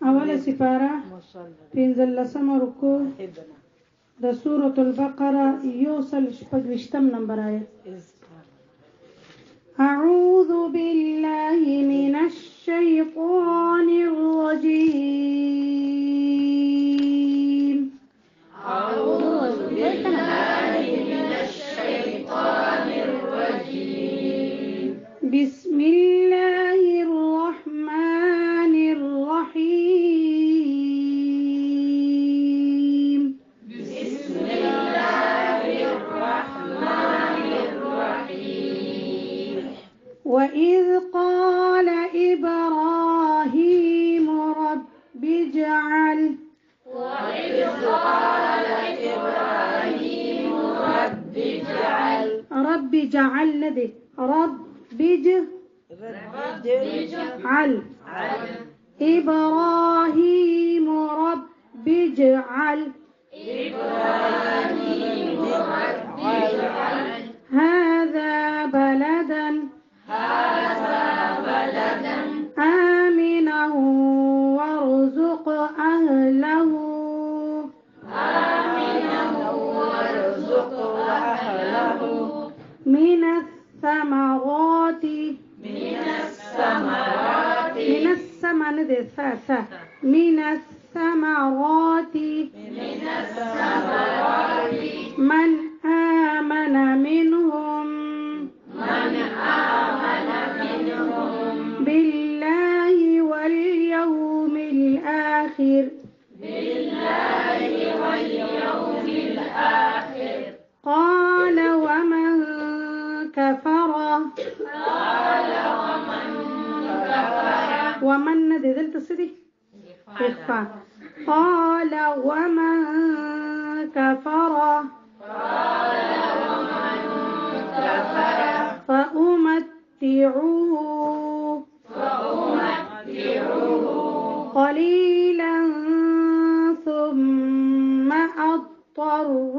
اوله سپاره 15 رکوع د سورة البقره 126 نمبر آیت. أعوذ بالله من الشيطان الرجيم. أعوذ بالله من الشيطان الرجيم. بسم الله الرحمن الرحيم. بسم الله الرحمن الرحيم. وإذ قال إبراهيم رب اجعل رب اجعل لدي رب اجعل إبراهيم رب اجعل هذا بلدا آمنا وارزق أهله من الثمرات من الثمرات من آمن منهم بالله واليوم الآخر قال ومن كفر ومن ندلت صدي إخفاء قال ومن كفر فأمتعوه قليلا ثم أضطروه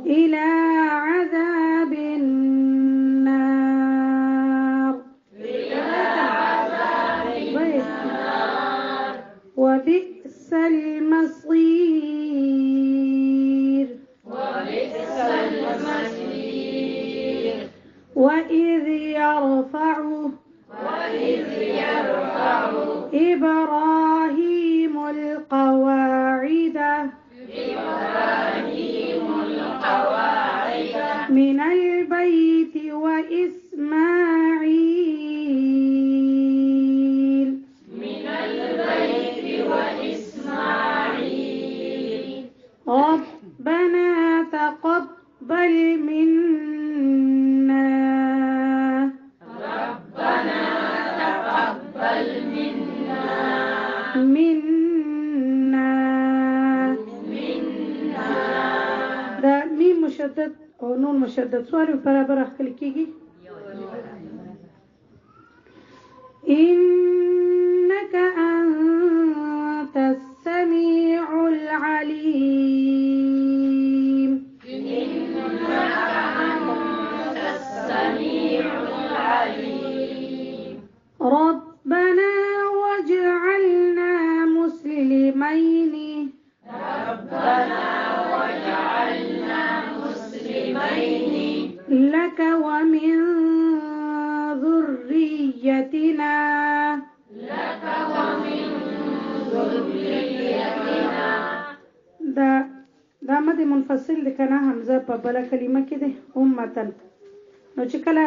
إلى عذاب النار وبئس المصير وإذ يرفع إبراهيم القواعد من البيت وإسماعيل ربنا تقبل منا دا میم مشدد او نون مشدد سوال برابر اخکل کیږي. إنك أنت السميع العليم. ربنا واجعلنا مسلمين لك ومن ذريتنا دا مد منفصل د کنه حمزه په بل کلمه کې ده امتن. نو چې کله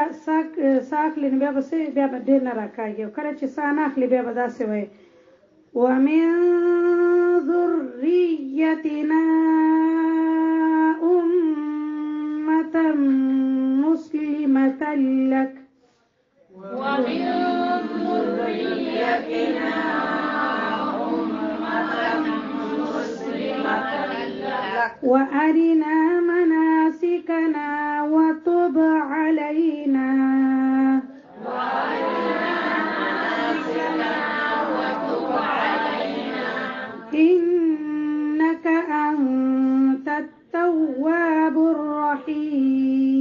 ساک لنی بیا بس بیا ډیر نه راکاږي او کله چې سا نه اخلي بیا به داسې وایي ومن ذريتنا أمة مسلمة لك وأرنا مناسكنا وتب علينا إنك أنت التواب الرحيم.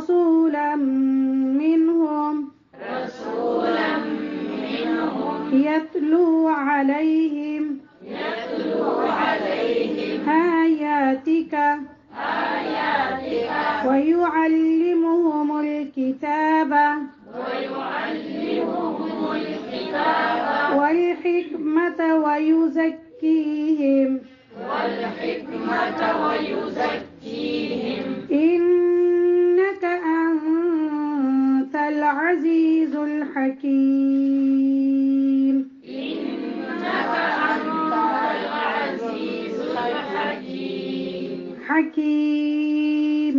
رسولا منهم يتلو عليهم آياتك ويعلمهم الكتاب والحكمة ويزكيهم إنك أنت العزيز الحكيم. حکیم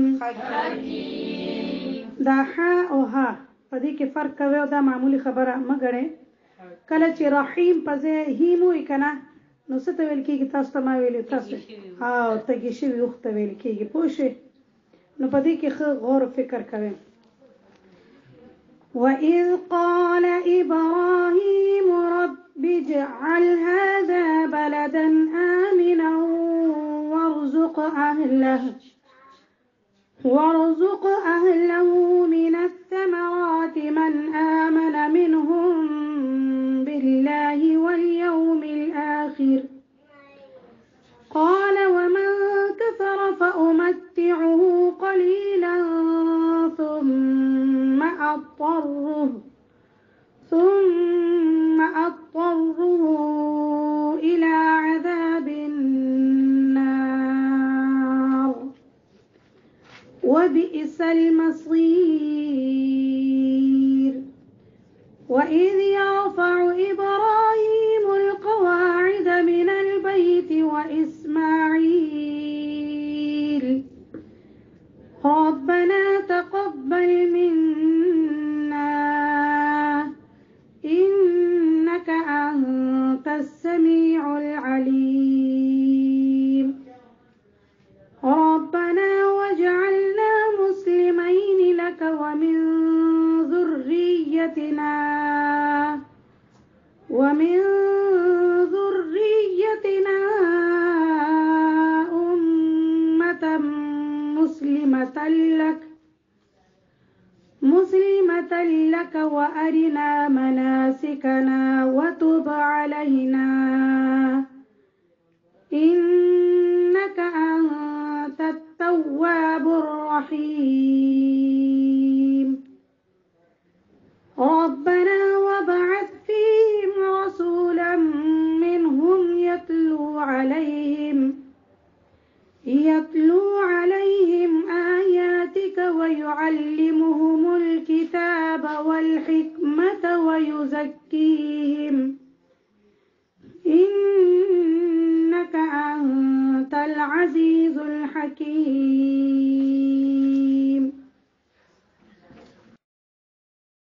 دا ها او ها په دې کې فرق کوي او دا معمولی خبره مګړې کله چې رحیم په ځای هیم وي کنه نو څه ته ویل کېږي تاسو ته ما ویلو تاسو او تږي شوي اوښ ته ویل کېږي پوه شوې نو په دې کې ښه غور و فکر کوئ. وَإِذْ قَالَ إِبْرَاهِيمُ رَبِّ اجْعَلْ هَذَا بَلَدًا آمِنًا وارزق أهله من الثمرات من آمن منهم بالله واليوم الآخر قال ومن كفر فأمتعه قليلا ثم أضطره إلى عذاب النار وبئس المصير. وإذ يرفع إبراهيم القواعد من البيت وإسماعيل ربنا تقبل منا إنك أنت السميع العليم ربنا واجعلنا مسلمين لك ومن ذريتنا أمة مسلمة لك وأرنا مناسكنا وتب علينا إنك أنت التواب الرحيم ربنا وابعث فيهم رسولا منهم يتلو عليهم آياتك ويعلمهم الكتاب والحكمة ويزكيهم إنك أنت العزيز الحكيم.